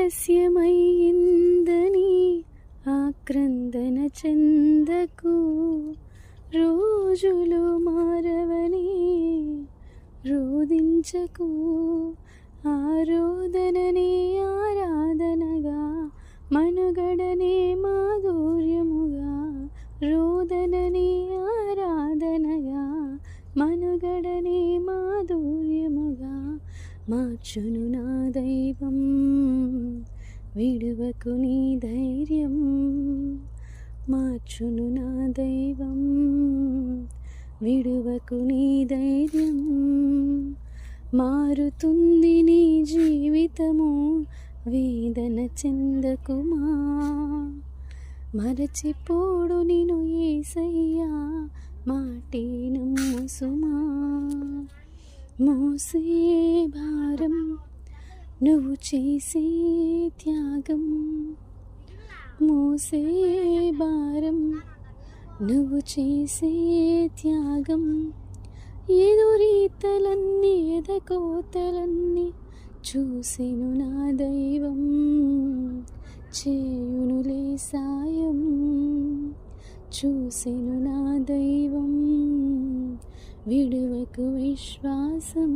ఆలస్యమయ్యిందని ఆక్రందన చెందకు, రోజులు మారవని రోదించకు. ఆరోదననే ఆరాధనగా, మనుగడనే మాధుర్యముగా, రోదననే ఆరాధనగా, మనుగడనే మాధుర్యముగా మార్చును నా దైవం. విడువకు నీ ధైర్యం, మార్చును నా దైవం. విడువకు నీ ధైర్యం. మారుతుంది నీ జీవితము, వేదన చెందకుమా. మరచిపోడు నిన్ను యేసయ్యా, మాటే నమ్ము సుమా. మోసే భారం నువ్వు చేసే త్యాగం, మోసే భారం నువ్వు చేసే త్యాగం. ఎదురీతలన్నీ ఎదకోతలన్నీ చూసెను నా దైవం. చేయునులే సాయం, చూసెను నా దైవం. విడువకు విశ్వాసం.